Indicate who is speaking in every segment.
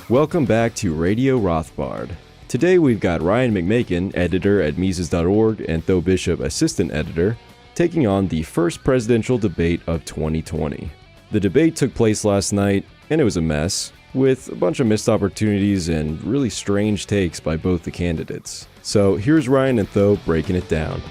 Speaker 1: Welcome back to Radio Rothbard. Today we've got Ryan McMaken, editor at Mises.org, and Tho Bishop, assistant editor, taking on the first presidential debate of 2020. The debate took place last night, and it was a mess, with a bunch of missed opportunities and really strange takes by both the candidates. So here's Ryan and Tho breaking it down.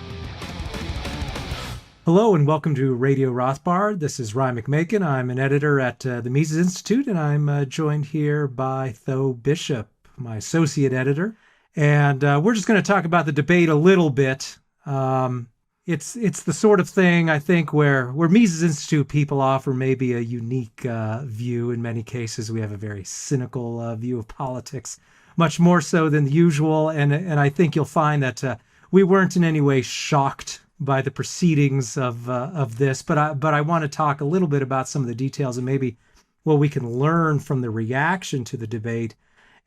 Speaker 2: Hello and welcome to Radio Rothbard. This is Ryan McMaken. I'm an editor at the Mises Institute, and I'm joined here by Tho Bishop, my associate editor. And we're just going to talk about the debate a little bit. It's the sort of thing, I think, where Mises Institute people offer maybe a unique view. In many cases, we have a very cynical view of politics, much more so than the usual. And I think you'll find that we weren't in any way shocked by the proceedings of this, but I want to talk a little bit about some of the details and maybe what we can learn from the reaction to the debate,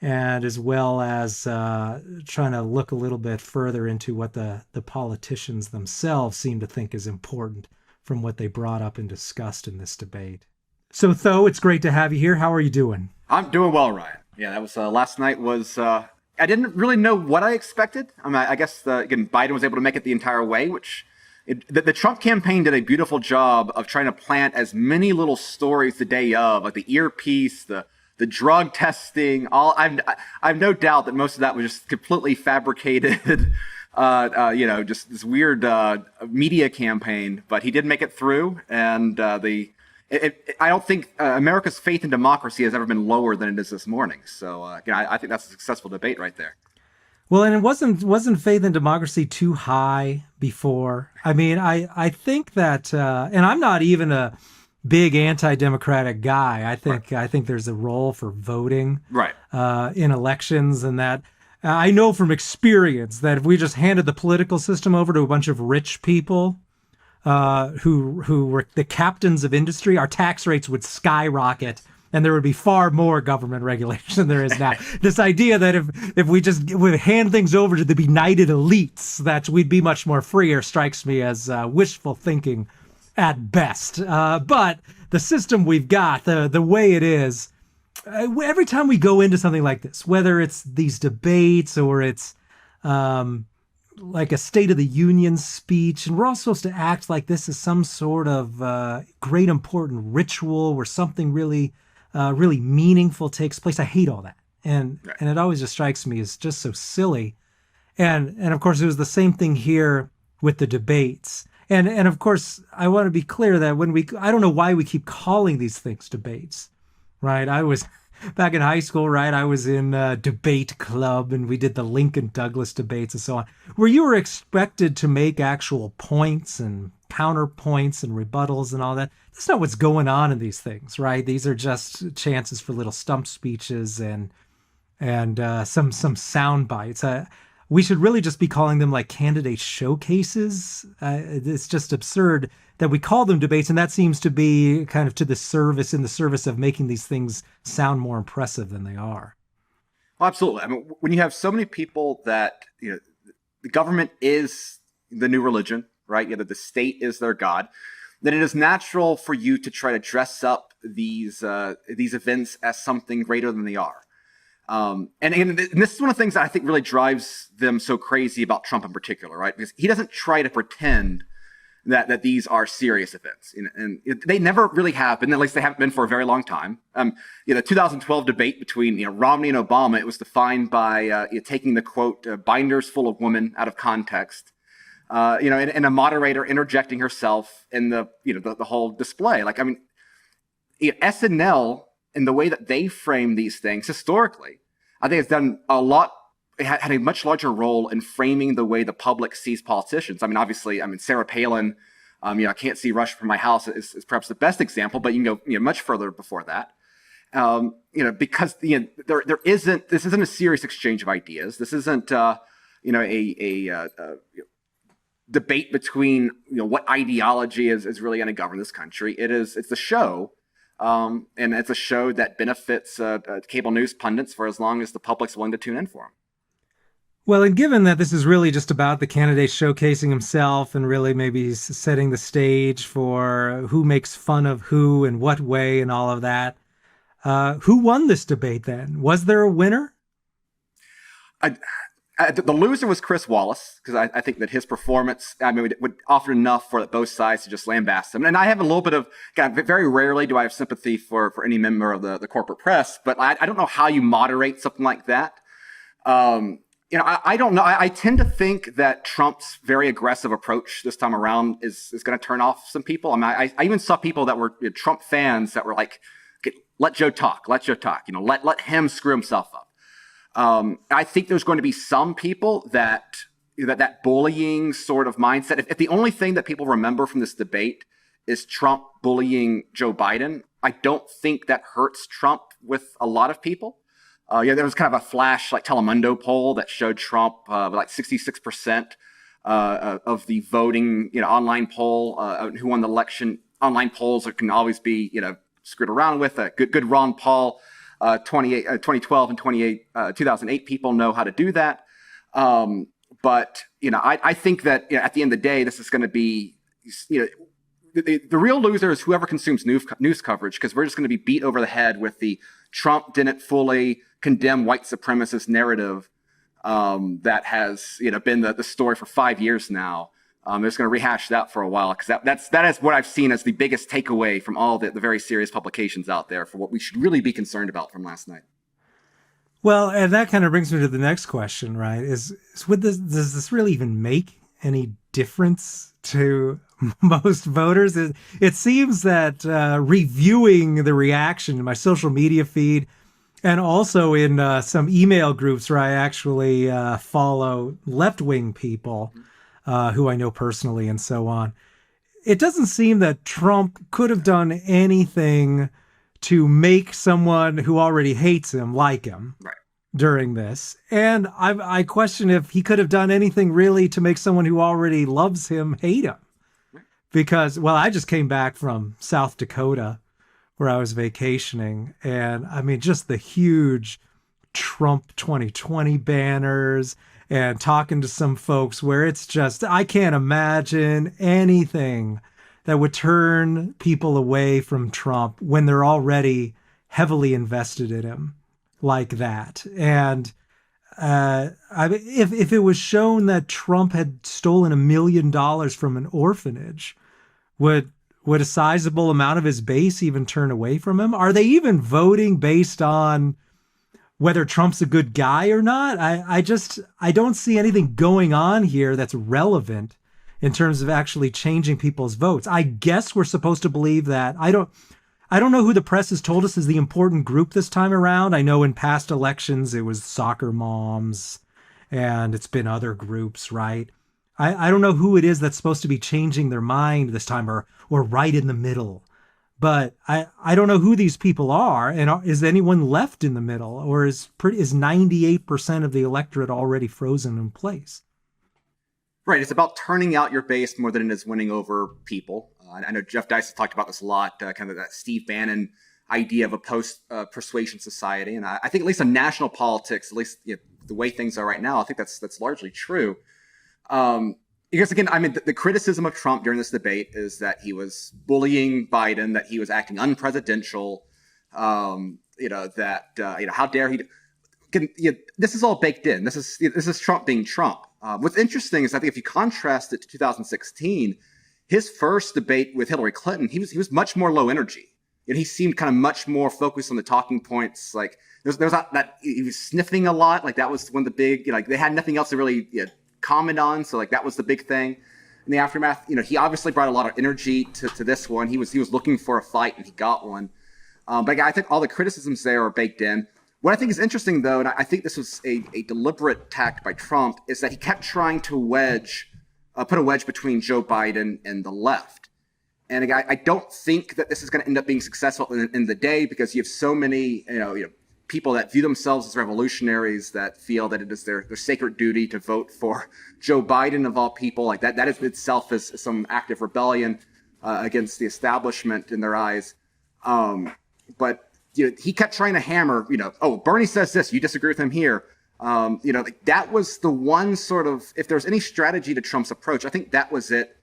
Speaker 2: and as well as trying to look a little bit further into what the politicians themselves seem to think is important from what they brought up and discussed in this debate. So, Tho, it's great to have you here. How are you doing?
Speaker 3: I'm doing well, Ryan. Yeah, that was last night was. I didn't really know what I expected. I mean, I guess again, Biden was able to make it the entire way, which the Trump campaign did a beautiful job of trying to plant as many little stories the day of, like the earpiece, the drug testing. I've no doubt that most of that was just completely fabricated, just this weird media campaign. But he did make it through, and I don't think America's faith in democracy has ever been lower than it is this morning. So I think that's a successful debate right there.
Speaker 2: Well, and it wasn't faith in democracy too high before. I mean, I think that, and I'm not even a big anti-democratic guy. I think there's a role for voting in elections, and that I know from experience that if we just handed the political system over to a bunch of rich people who were the captains of industry, our tax rates would skyrocket, and there would be far more government regulation than there is now. This idea that if we just would hand things over to the benighted elites, that we'd be much more freer, strikes me as wishful thinking at best. But the system we've got, the way it is, every time we go into something like this, whether it's these debates or it's like a State of the Union speech, and we're all supposed to act like this is some sort of great important ritual where something really meaningful takes place. I hate all that, and it always just strikes me as just so silly. And of course, it was the same thing here with the debates. And of course, I want to be clear that I don't know why we keep calling these things debates, right? I was back in high school, right? I was in a debate club, and we did the Lincoln Douglas debates and so on, where you were expected to make actual points and counterpoints and rebuttals and all that. That's not what's going on in these things, right? These are just chances for little stump speeches and some sound bites. We should really just be calling them like candidate showcases. It's just absurd that we call them debates, and that seems to be kind of in the service of making these things sound more impressive than they are.
Speaker 3: Well, absolutely. I mean, when you have so many people that, the government is the new religion, right? That the state is their god, then it is natural for you to try to dress up these events as something greater than they are. And this is one of the things that I think really drives them so crazy about Trump in particular, right? Because he doesn't try to pretend that these are serious events, and they never really have been. At least they haven't been for a very long time. The 2012 debate between Romney and Obama, it was defined by taking the quote "binders full of women" out of context, and a moderator interjecting herself in the whole display. Like, I mean, SNL, in the way that they frame these things historically, I think it's done a lot. It had a much larger role in framing the way the public sees politicians. I mean, obviously, Sarah Palin, I can't see Russia from my house is perhaps the best example, but you can go much further before that. Because this isn't a serious exchange of ideas. This isn't a debate between what ideology is really going to govern this country. It's a show. And it's a show that benefits cable news pundits for as long as the public's willing to tune in for them.
Speaker 2: Well, and given that this is really just about the candidate showcasing himself and really maybe setting the stage for who makes fun of who in what way and all of that, Who won this debate then? Was there a winner?
Speaker 3: The loser was Chris Wallace, because I think that his performance, would offer enough for both sides to just lambast him. And I have a little bit of, very rarely do I have sympathy for any member of the corporate press, but I don't know how you moderate something like that. I don't know. I tend to think that Trump's very aggressive approach this time around is going to turn off some people. I even saw people that were Trump fans that were like, okay, let Joe talk, let him screw himself up. I think there's going to be some people that bullying sort of mindset. If the only thing that people remember from this debate is Trump bullying Joe Biden, I don't think that hurts Trump with a lot of people. There was kind of a flash like Telemundo poll that showed Trump like 66% of the voting, online poll, who won the election. Online polls can always be, screwed around with. Good Ron Paul. 2012 and 2008 people know how to do that. But I think that at the end of the day, this is going to be, the real loser is whoever consumes news coverage, because we're just going to be beat over the head with the Trump didn't fully condemn white supremacist narrative that has been the story for 5 years now. They're just going to rehash that for a while, because that is what I've seen as the biggest takeaway from all the very serious publications out there for what we should really be concerned about from last night.
Speaker 2: Well, and that kind of brings me to the next question, right? Does this really even make any difference to most voters? It seems that reviewing the reaction in my social media feed and also in some email groups where I actually follow left-wing people, who I know personally and so on. It doesn't seem that Trump could have done anything to make someone who already hates him like him during this. And I question if he could have done anything really to make someone who already loves him hate him. Because, I just came back from South Dakota where I was vacationing. And just the huge Trump 2020 banners and talking to some folks where it's just, I can't imagine anything that would turn people away from Trump when they're already heavily invested in him like that. And if it was shown that Trump had stolen $1 million from an orphanage, would a sizable amount of his base even turn away from him? Are they even voting based on whether Trump's a good guy or not? I don't see anything going on here that's relevant in terms of actually changing people's votes. I guess we're supposed to believe that. I don't know who the press has told us is the important group this time around. I know in past elections it was soccer moms and it's been other groups, right? I don't know who it is that's supposed to be changing their mind this time or right in the middle. But I don't know who these people are, and is anyone left in the middle, or is 98% of the electorate already frozen in place?
Speaker 3: Right. It's about turning out your base more than it is winning over people. I know Jeff Dice has talked about this a lot, kind of that Steve Bannon idea of a post-persuasion society. And I think at least in national politics, at least the way things are right now, I think that's largely true. Because again, the criticism of Trump during this debate is that he was bullying Biden, that he was acting unpresidential, how dare he? This is all baked in. This is Trump being Trump. What's interesting is I think if you contrast it to 2016, his first debate with Hillary Clinton, he was much more low energy. He seemed kind of much more focused on the talking points. Like there's that he was sniffing a lot. Like that was one of the big. They had nothing else to really comment on, so that was the big thing in the aftermath. He obviously brought a lot of energy to this one. He was looking for a fight and he got one. But I think all the criticisms there are baked in. What I think is interesting, though, and I think this was a deliberate tact by Trump, is that he kept trying to put a wedge between Joe Biden and the left. And again, I don't think that this is going to end up being successful in the day, because you have so many people that view themselves as revolutionaries that feel that it is their sacred duty to vote for Joe Biden of all people. Like that is itself is some active rebellion against the establishment in their eyes. But he kept trying to hammer, Bernie says this, you disagree with him here. That was the one sort of, if there's any strategy to Trump's approach, I think that was it.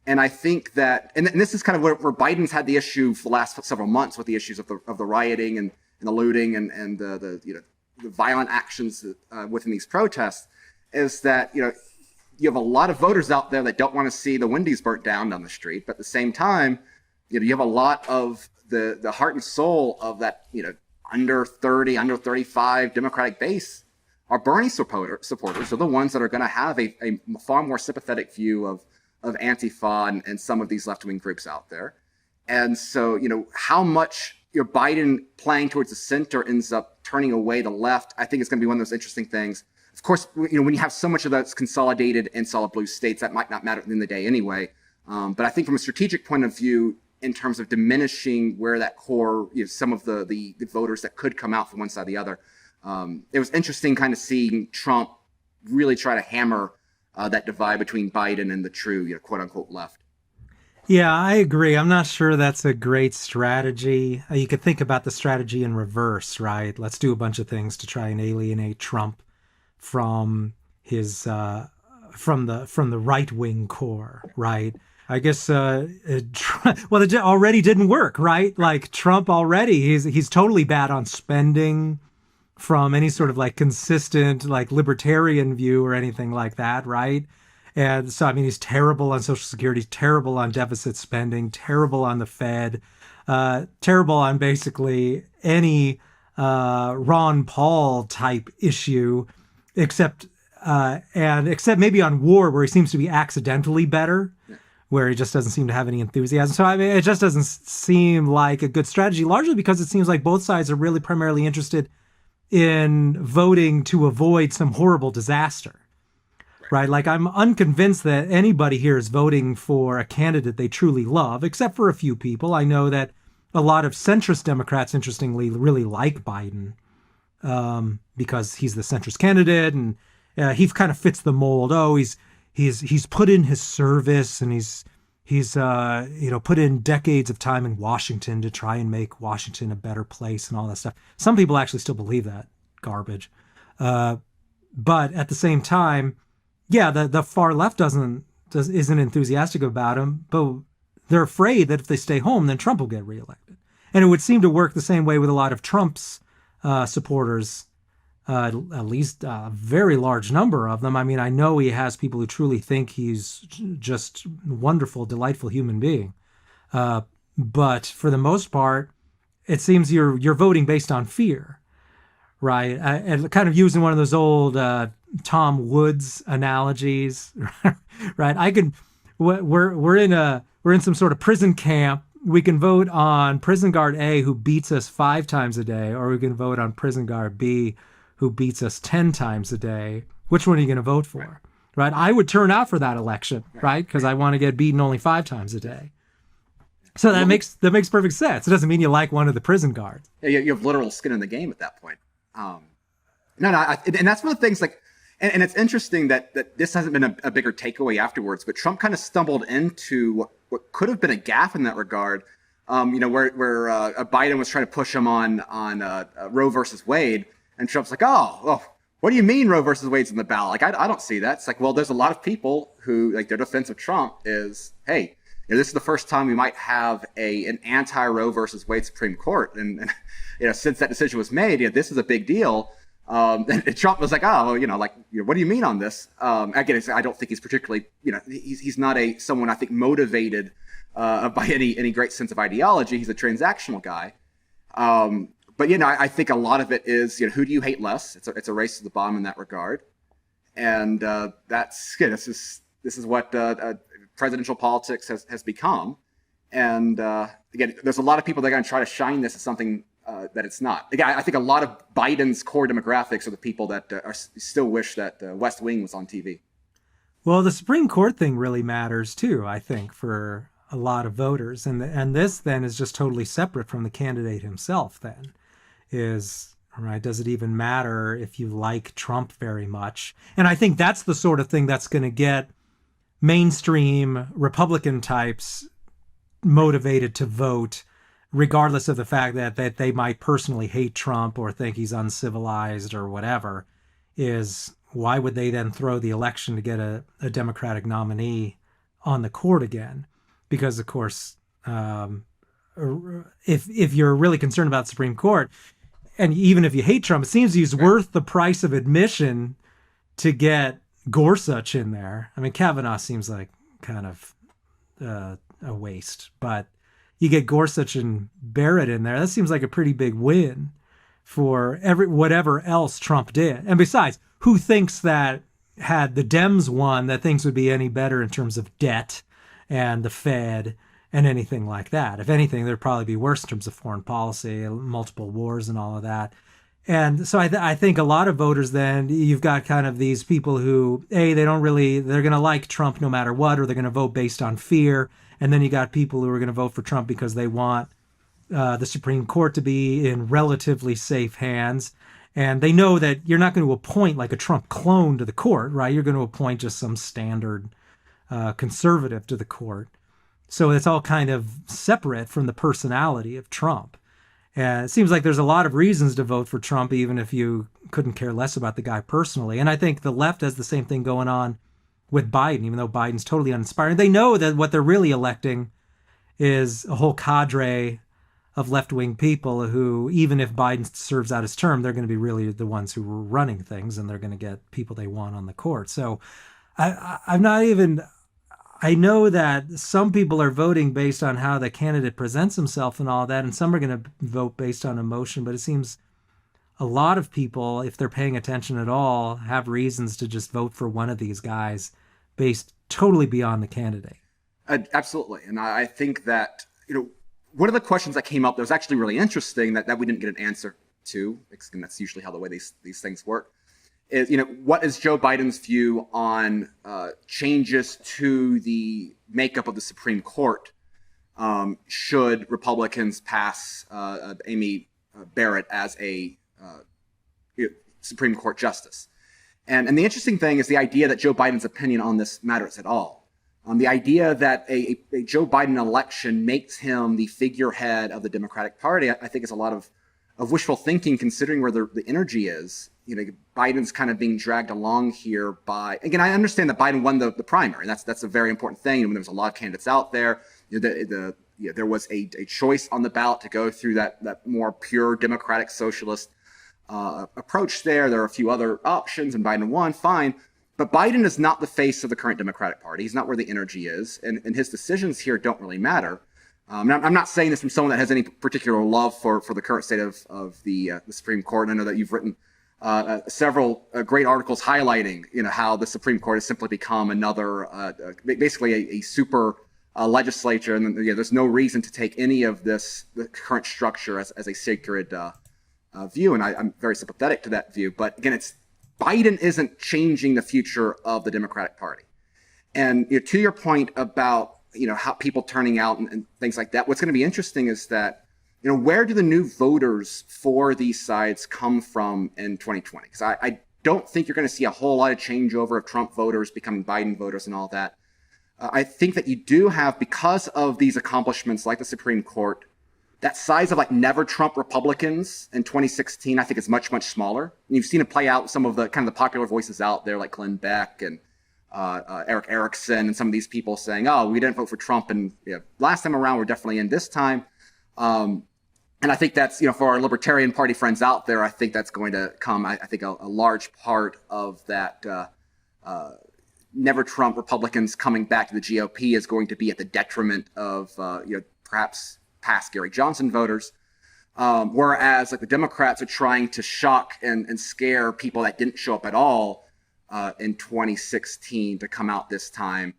Speaker 3: And I think that, and this is kind of where Biden's had the issue for the last several months with the issues of the rioting and and the looting and the violent actions within these protests, is that you have a lot of voters out there that don't want to see the Wendy's burnt down the street, but at the same time, you have a lot of the heart and soul of that under 30, under 35 Democratic base are Bernie supporters. Are the ones that are going to have a far more sympathetic view of Antifa and some of these left-wing groups out there. And so, how much Biden playing towards the center ends up turning away the left, I think it's going to be one of those interesting things. Of course, when you have so much of that's consolidated in solid blue states, that might not matter at the end of the day anyway. But I think from a strategic point of view, in terms of diminishing where that core, some of the voters that could come out from one side or the other, it was interesting kind of seeing Trump really try to hammer that divide between Biden and the true, quote unquote, left.
Speaker 2: Yeah, I agree. I'm not sure that's a great strategy. You could think about the strategy in reverse, right? Let's do a bunch of things to try and alienate Trump from his from the right wing core, right? I guess well, it already didn't work, right? Like Trump already, he's totally bad on spending from any sort of like consistent like libertarian view or anything like that, right? And so, I mean, he's terrible on Social Security, terrible on deficit spending, terrible on the Fed, terrible on basically any Ron Paul type issue, except maybe on war, where he seems to be accidentally better, where he just doesn't seem to have any enthusiasm. So, I mean, it just doesn't seem like a good strategy, largely because it seems like both sides are really primarily interested in voting to avoid some horrible disaster. Right. Like, I'm unconvinced that anybody here is voting for a candidate they truly love, except for a few people. I know that a lot of centrist Democrats, interestingly, really like Biden because he's the centrist candidate, and he kind of fits the mold. Oh, he's put in his service, and he's put in decades of time in Washington to try and make Washington a better place and all that stuff. Some people actually still believe that garbage, but at the same time, yeah, the far left isn't enthusiastic about him, but they're afraid that if they stay home, then Trump will get reelected. And it would seem to work the same way with a lot of Trump's supporters, at least a very large number of them. I mean, I know he has people who truly think he's just a wonderful, delightful human being. But for the most part, it seems you're voting based on fear, right? And kind of using one of those old Tom Woods analogies, right? We're in some sort of prison camp. We can vote on prison guard A, who beats us 5 times a day, or we can vote on prison guard B, who beats us 10 times a day. Which one are you going to vote for? Right? I would turn out for that election, right? Because I want to get beaten only 5 times a day. So that makes perfect sense. It doesn't mean you like one of the prison guards.
Speaker 3: Yeah, you have literal skin in the game at that point. And that's one of the things, like, and it's interesting that this hasn't been a bigger takeaway afterwards, but Trump kind of stumbled into what could have been a gaffe in that regard, where Biden was trying to push him on Roe versus Wade, and Trump's like, oh, what do you mean Roe versus Wade's in the ballot? Like, I don't see that. It's like, well, there's a lot of people who, like, their defense of Trump is, hey, this is the first time we might have an anti-Roe versus Wade Supreme Court, and since that decision was made, this is a big deal. And Trump was like, what do you mean on this? Again, I don't think he's particularly, he's not someone I think motivated by any great sense of ideology. He's a transactional guy. But I think a lot of it is, who do you hate less? It's a race to the bottom in that regard, and this is what presidential politics has become. And again, there's a lot of people that are going to try to shine this as something that it's not. Again, I think a lot of Biden's core demographics are the people that still wish that West Wing was on TV.
Speaker 2: Well, the Supreme Court thing really matters too, I think, for a lot of voters. And this then is just totally separate from the candidate himself then. Right, does it even matter if you like Trump very much? And I think that's the sort of thing that's going to get mainstream Republican types motivated to vote, regardless of the fact that they might personally hate Trump or think he's uncivilized or whatever, is why would they then throw the election to get a Democratic nominee on the court again? Because, of course, if you're really concerned about the Supreme Court, and even if you hate Trump, it seems he's worth the price of admission to get Gorsuch in there. I mean, Kavanaugh seems like kind of a waste, but you get Gorsuch and Barrett in there. That seems like a pretty big win for whatever else Trump did. And besides, who thinks that had the Dems won, that things would be any better in terms of debt and the Fed and anything like that? If anything, there'd probably be worse in terms of foreign policy, multiple wars and all of that. And so I think a lot of voters, then you've got kind of these people who, they're going to like Trump no matter what, or they're going to vote based on fear. And then you got people who are going to vote for Trump because they want the Supreme Court to be in relatively safe hands. And they know that you're not going to appoint like a Trump clone to the court, right? You're going to appoint just some standard conservative to the court. So it's all kind of separate from the personality of Trump. And it seems like there's a lot of reasons to vote for Trump, even if you couldn't care less about the guy personally. And I think the left has the same thing going on with Biden, even though Biden's totally uninspiring. They know that what they're really electing is a whole cadre of left-wing people who, even if Biden serves out his term, they're going to be really the ones who are running things, and they're going to get people they want on the court. So I know that some people are voting based on how the candidate presents himself and all that, and some are going to vote based on emotion, but it seems a lot of people, if they're paying attention at all, have reasons to just vote for one of these guys based totally beyond the candidate.
Speaker 3: Absolutely. And I think that, one of the questions that came up that was actually really interesting that we didn't get an answer to, and that's usually how the way these things work, is, what is Joe Biden's view on changes to the makeup of the Supreme Court should Republicans pass Amy Barrett as a Supreme Court justice? And the interesting thing is the idea that Joe Biden's opinion on this matters at all. The idea that a Joe Biden election makes him the figurehead of the Democratic Party, I think is a lot of wishful thinking, considering where the energy is. Biden's kind of being dragged along here by, again, I understand that Biden won the primary, and that's a very important thing. And when there was a lot of candidates out there, there was a choice on the ballot to go through that more pure Democratic socialist approach there. There are a few other options, and Biden won, fine. But Biden is not the face of the current Democratic Party. He's not where the energy is, and his decisions here don't really matter. I'm not saying this from someone that has any particular love for the current state of the Supreme Court. And I know that you've written several great articles highlighting, how the Supreme Court has simply become another, basically a super legislature, and there's no reason to take any of the current structure as a sacred view, and I'm very sympathetic to that view. But again, Biden isn't changing the future of the Democratic Party. And to your point about how people turning out and things like that, what's going to be interesting is that where do the new voters for these sides come from in 2020? Because I don't think you're going to see a whole lot of changeover of Trump voters becoming Biden voters and all that. I think that you do have, because of these accomplishments like the Supreme Court, that size of like never Trump Republicans in 2016, I think is much, much smaller. And you've seen it play out with some of the kind of the popular voices out there like Glenn Beck and Eric Erickson and some of these people saying, oh, we didn't vote for Trump, and last time around we're definitely in this time. And I think that's, for our Libertarian Party friends out there, I think that's going to come. I think a large part of that never Trump Republicans coming back to the GOP is going to be at the detriment of, perhaps past Gary Johnson voters. Whereas like the Democrats are trying to shock and scare people that didn't show up at all in 2016 to come out this time.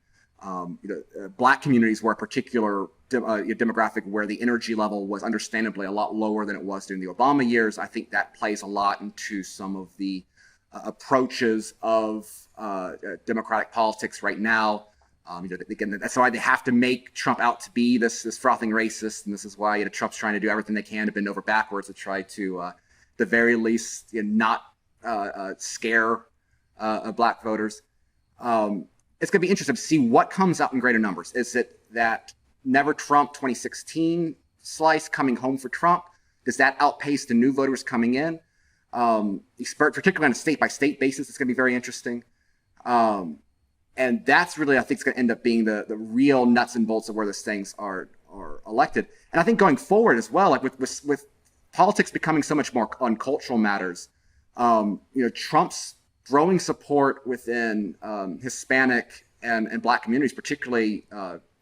Speaker 3: Black communities were a particular demographic where the energy level was understandably a lot lower than it was during the Obama years. I think that plays a lot into some of the approaches of Democratic politics right now. Again, that's why they have to make Trump out to be this frothing racist, and this is why Trump's trying to do everything they can to bend over backwards to try to, at the very least, not scare black voters. It's going to be interesting to see what comes out in greater numbers. Is it that never Trump 2016 slice coming home for Trump? Does that outpace the new voters coming in? Particularly on a state-by-state basis, it's going to be very interesting. And that's really, I think, is going to end up being the real nuts and bolts of where these things are elected. And I think going forward as well, like with politics becoming so much more on cultural matters, Trump's growing support within Hispanic and Black communities, particularly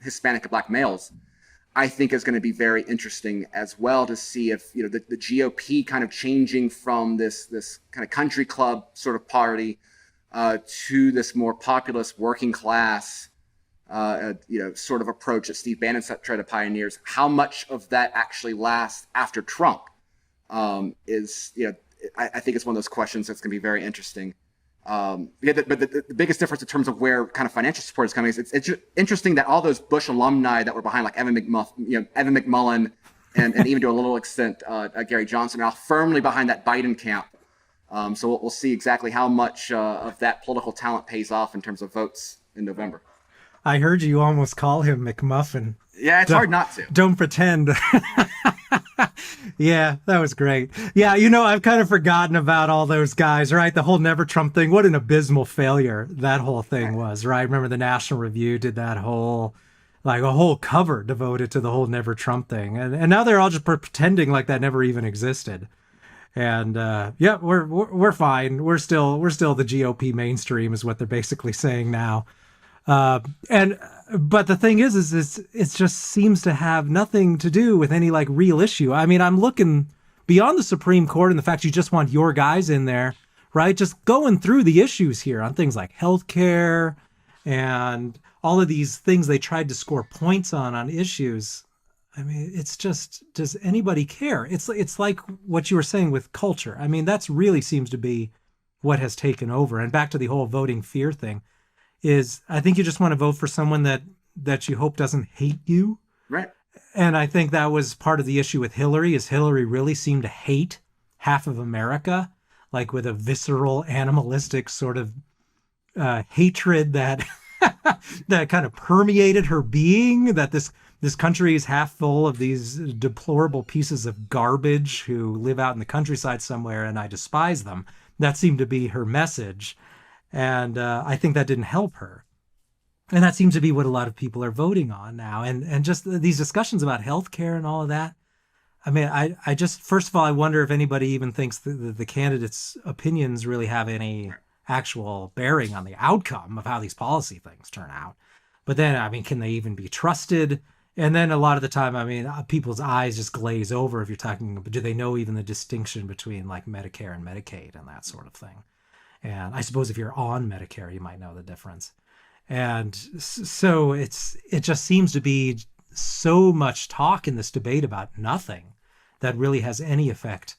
Speaker 3: Hispanic and Black males, I think is going to be very interesting as well to see if the GOP kind of changing from this kind of country club sort of party to this more populist working class sort of approach that Steve Bannon tried to pioneer. How much of that actually lasts after Trump I think it's one of those questions that's going to be very interesting. But the biggest difference in terms of where kind of financial support is coming is it's interesting that all those Bush alumni that were behind, like Evan McMullen, and even to a little extent Gary Johnson, are now firmly behind that Biden camp. So we'll see exactly how much of that political talent pays off in terms of votes in November.
Speaker 2: I heard you almost call him McMuffin.
Speaker 3: Yeah, it's hard not to.
Speaker 2: Don't pretend. Yeah, that was great. Yeah, I've kind of forgotten about all those guys, right? The whole Never Trump thing. What an abysmal failure that whole thing was, right? Remember the National Review did that whole, a whole cover devoted to the whole Never Trump thing. And now they're all just pretending like that never even existed. And we're fine. We're still the GOP mainstream is what they're basically saying now. But the thing is it just seems to have nothing to do with any real issue. I mean, I'm looking beyond the Supreme Court and the fact you just want your guys in there, right? Just going through the issues here on things like healthcare and all of these things they tried to score points on issues. I mean, it's just, does anybody care? It's like what you were saying with culture. I mean, that's really seems to be what has taken over. And back to the whole voting fear thing. Is I think you just want to vote for someone that you hope doesn't hate you.
Speaker 3: Right.
Speaker 2: And I think that was part of the issue with Hillary, is Hillary really seemed to hate half of America, with a visceral, animalistic sort of hatred that that kind of permeated her being, that this country is half full of these deplorable pieces of garbage who live out in the countryside somewhere, and I despise them. That seemed to be her message. And I think that didn't help her. And that seems to be what a lot of people are voting on now. And just these discussions about healthcare and all of that. I mean, I just, first of all, I wonder if anybody even thinks the candidates' opinions really have any actual bearing on the outcome of how these policy things turn out. But then, I mean, can they even be trusted? And then a lot of the time, I mean, people's eyes just glaze over if you're talking, do they know even the distinction between Medicare and Medicaid and that sort of thing? And I suppose if you're on Medicare, you might know the difference. And so it just seems to be so much talk in this debate about nothing that really has any effect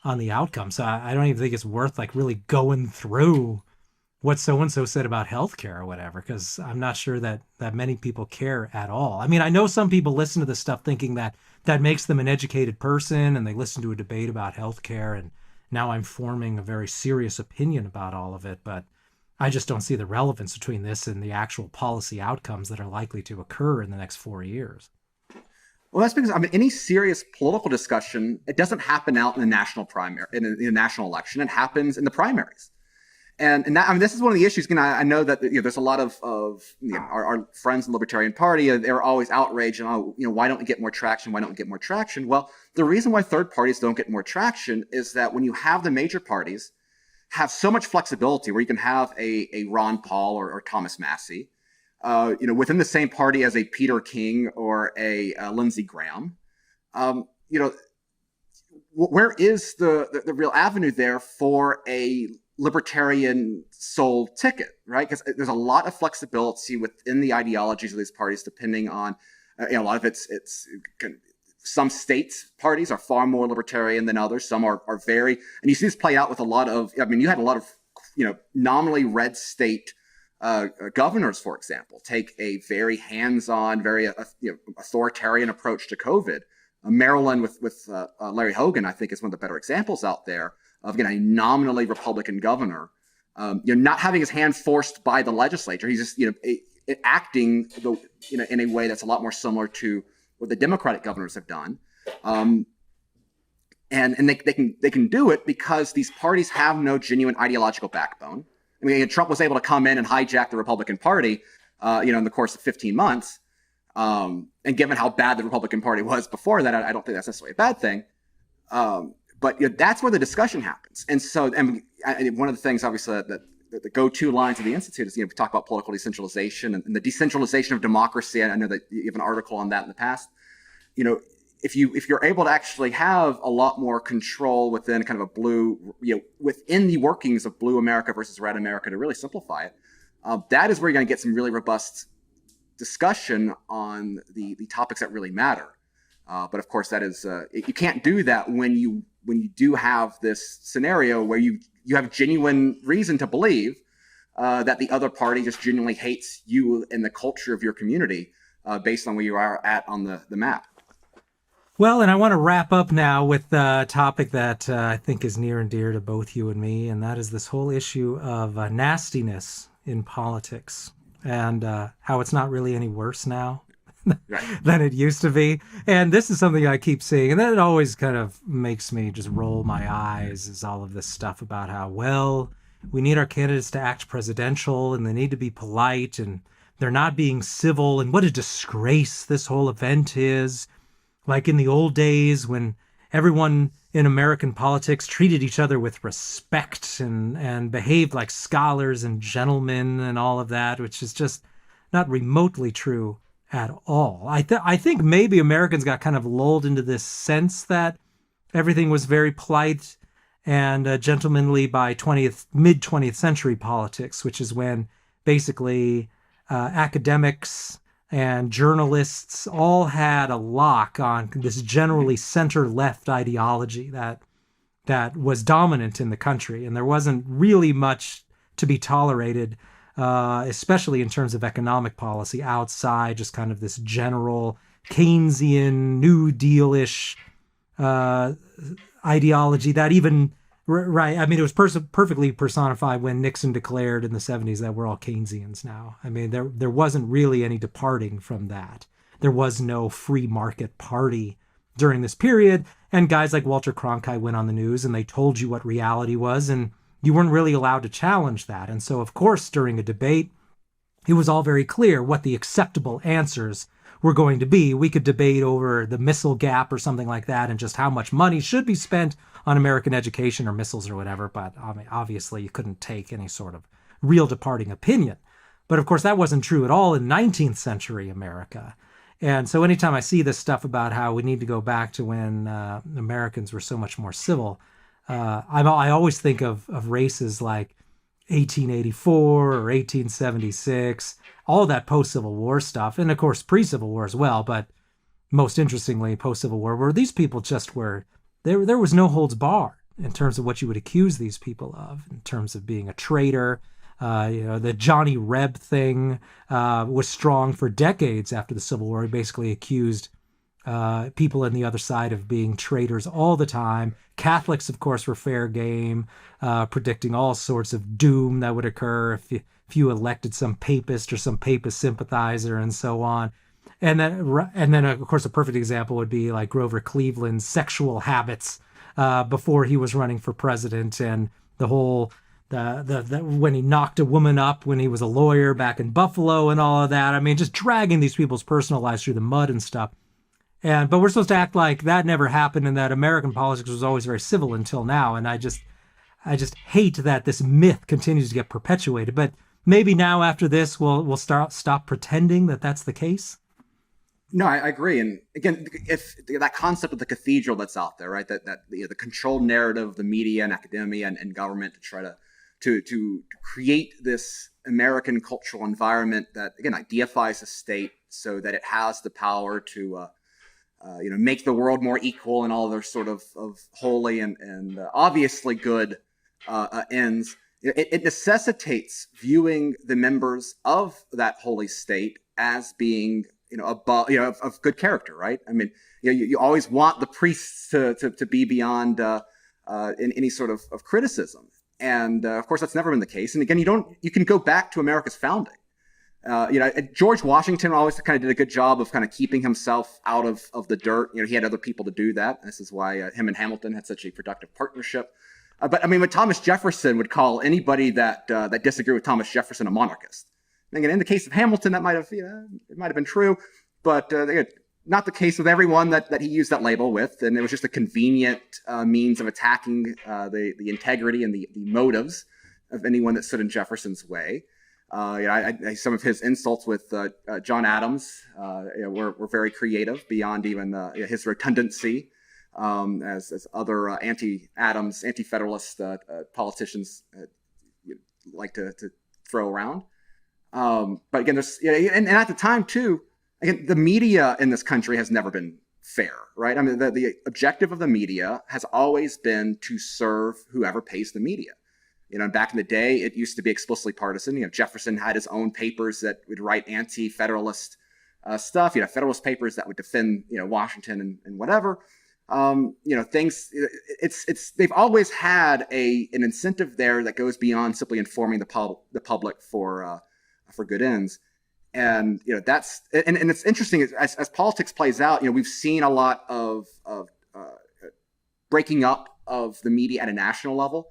Speaker 2: on the outcome. So I don't even think it's worth really going through what so-and-so said about healthcare or whatever, because I'm not sure that many people care at all. I mean, I know some people listen to this stuff thinking that makes them an educated person, and they listen to a debate about healthcare, and now I'm forming a very serious opinion about all of it, but I just don't see the relevance between this and the actual policy outcomes that are likely to occur in the next 4 years.
Speaker 3: Well, that's because any serious political discussion, it doesn't happen out in the national primary, in the national election. It happens in the primaries, and that, this is one of the issues. I know that there's a lot of our friends in the Libertarian Party. They're always outraged and why don't we get more traction? Why don't we get more traction? Well, the reason why third parties don't get more traction is that when you have the major parties have so much flexibility, where you can have a Ron Paul or Thomas Massey, within the same party as a Peter King or a Lindsey Graham, where is the real avenue there for a libertarian soul ticket, right? Because there's a lot of flexibility within the ideologies of these parties, depending on a lot of it's some states parties are far more libertarian than others. Some are very, and you see this play out with a lot of, you had a lot of, nominally red state governors, for example, take a very hands-on, very authoritarian approach to COVID. Maryland with Larry Hogan, I think, is one of the better examples out there of a nominally Republican governor, not having his hand forced by the legislature. He's just acting in a way that's a lot more similar to what the Democratic governors have done, and they can do it because these parties have no genuine ideological backbone. I mean, Trump was able to come in and hijack the Republican Party, in the course of 15 months. And given how bad the Republican Party was before that, I don't think that's necessarily a bad thing. But that's where the discussion happens. And so, one of the things, obviously, that the go-to lines of the Institute is, we talk about political decentralization and the decentralization of democracy. I know that you have an article on that in the past. If you're able to actually have a lot more control within kind of a blue, within the workings of blue America versus red America, to really simplify it, that is where you're going to get some really robust discussion on the topics that really matter. But of course, that is you can't do that when you do have this scenario where you have genuine reason to believe that the other party just genuinely hates you and the culture of your community based on where you are at on the map.
Speaker 2: Well, and I want to wrap up now with a topic that I think is near and dear to both you and me, and that is this whole issue of nastiness in politics and how it's not really any worse now than it used to be. And this is something I keep seeing, and then it always kind of makes me just roll my eyes, is all of this stuff about how, well, we need our candidates to act presidential and they need to be polite and they're not being civil, and what a disgrace this whole event is. Like in the old days when everyone in American politics treated each other with respect and behaved like scholars and gentlemen and all of that, which is just not remotely true at all. I think maybe Americans got kind of lulled into this sense that everything was very polite and gentlemanly by mid 20th century politics, which is when basically academics and journalists all had a lock on this generally center-left ideology that was dominant in the country, and there wasn't really much to be tolerated, especially in terms of economic policy, outside just kind of this general Keynesian, New Deal-ish ideology that even, right, I mean, it was perfectly personified when Nixon declared in the 70s that we're all Keynesians now. I mean, there wasn't really any departing from that. There was no free market party during this period, and guys like Walter Cronkite went on the news and they told you what reality was, and you weren't really allowed to challenge that. And so, of course, during a debate, it was all very clear what the acceptable answers were going to be. We could debate over the missile gap or something like that and just how much money should be spent on American education or missiles or whatever, but I mean, obviously you couldn't take any sort of real departing opinion. But of course, that wasn't true at all in 19th century America. And so anytime I see this stuff about how we need to go back to when Americans were so much more civil, I always think of races like 1884 or 1876, all that post-Civil War stuff, and of course pre-Civil War as well, but most interestingly, post-Civil War, where these people just were, there was no holds barred in terms of what you would accuse these people of, in terms of being a traitor. The Johnny Reb thing was strong for decades after the Civil War. He basically accused people on the other side of being traitors all the time. Catholics, of course, were fair game, predicting all sorts of doom that would occur if you elected some papist or some papist sympathizer and so on. And then, of course, a perfect example would be like Grover Cleveland's sexual habits before he was running for president, and the whole when he knocked a woman up when he was a lawyer back in Buffalo and all of that. I mean, just dragging these people's personal lives through the mud and stuff. But we're supposed to act like that never happened and that American politics was always very civil until now. And I just hate that this myth continues to get perpetuated. But maybe now after this, we'll stop pretending that that's the case.
Speaker 3: No, I agree. And again, if that concept of the cathedral that's out there, right? That the controlled narrative of the media and academia and government to try to create this American cultural environment that, again, deifies the state so that it has the power to make the world more equal and all their sort of holy and obviously good ends. It necessitates viewing the members of that holy state as being of good character, right? I mean, you always want the priests to be beyond in any sort of criticism, and of course that's never been the case. And again, you can go back to America's founding. George Washington always kind of did a good job of kind of keeping himself out of the dirt. He had other people to do that. This is why him and Hamilton had such a productive partnership. But I mean, when Thomas Jefferson would call anybody that disagreed with Thomas Jefferson a monarchist. And again, in the case of Hamilton, that might have been true. But not the case with everyone that he used that label with, and it was just a convenient means of attacking the integrity and the motives of anyone that stood in Jefferson's way. Some of his insults with John Adams were very creative beyond even his redundancy, as other anti-Adams, anti-Federalist politicians like to throw around. But again, and at the time too, again, the media in this country has never been fair, right? I mean, the objective of the media has always been to serve whoever pays the media. Back in the day, it used to be explicitly partisan. Jefferson had his own papers that would write anti-Federalist stuff. Federalist papers that would defend, Washington and whatever. Things. They've always had an incentive there that goes beyond simply informing the public for good ends. And that's and it's interesting as politics plays out. We've seen a lot of breaking up of the media at a national level.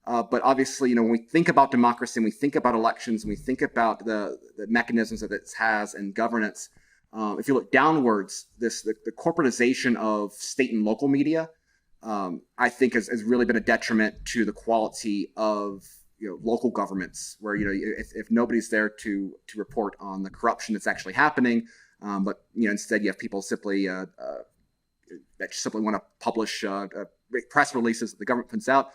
Speaker 3: But obviously, when we think about democracy and we think about elections and we think about the mechanisms that it has and governance, if you look downwards, the corporatization of state and local media, I think has really been a detriment to the quality of local governments, where if nobody's there to report on the corruption that's actually happening, but instead you have people simply that simply want to publish press releases that the government puts out.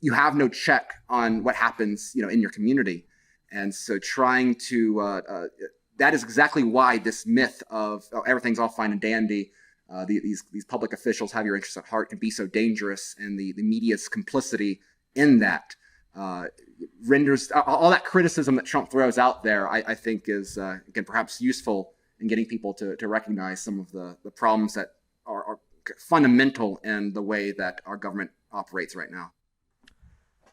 Speaker 3: You have no check on what happens, in your community. And so trying to, that is exactly why this myth of everything's all fine and dandy, these public officials have your interests at heart, can be so dangerous. And the media's complicity in that renders all that criticism that Trump throws out there, I think is, again, perhaps useful in getting people to recognize some of the problems that are fundamental in the way that our government operates right now.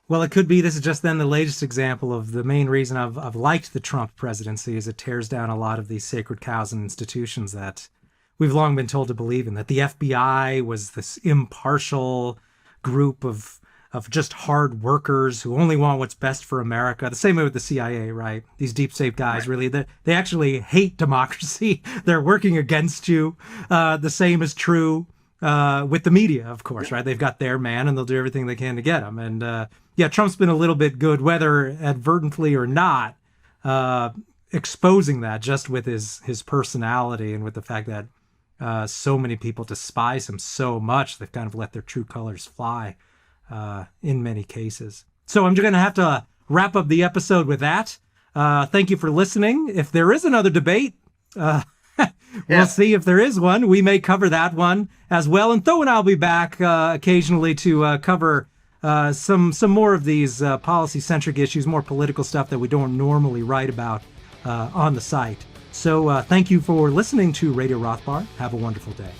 Speaker 2: Well, it could be this is just then the latest example of the main reason I've liked the Trump presidency is it tears down a lot of these sacred cows and institutions that we've long been told to believe in, that the FBI was this impartial group of just hard workers who only want what's best for America. The same way with the CIA, right? These deep state guys, right. Really, they actually hate democracy. They're working against you. The same is true with the media, of course, right? They've got their man and they'll do everything they can to get him. And Trump's been a little bit good, whether advertently or not, exposing that just with his personality and with the fact that so many people despise him so much, they've kind of let their true colors fly in many cases. So I'm just going to have to wrap up the episode with that. Thank you for listening. If there is another debate, we'll see if there is one. We may cover that one as well. And Tho and I'll be back occasionally to cover some more of these policy-centric issues, more political stuff that we don't normally write about on the site. So thank you for listening to Radio Rothbard. Have a wonderful day.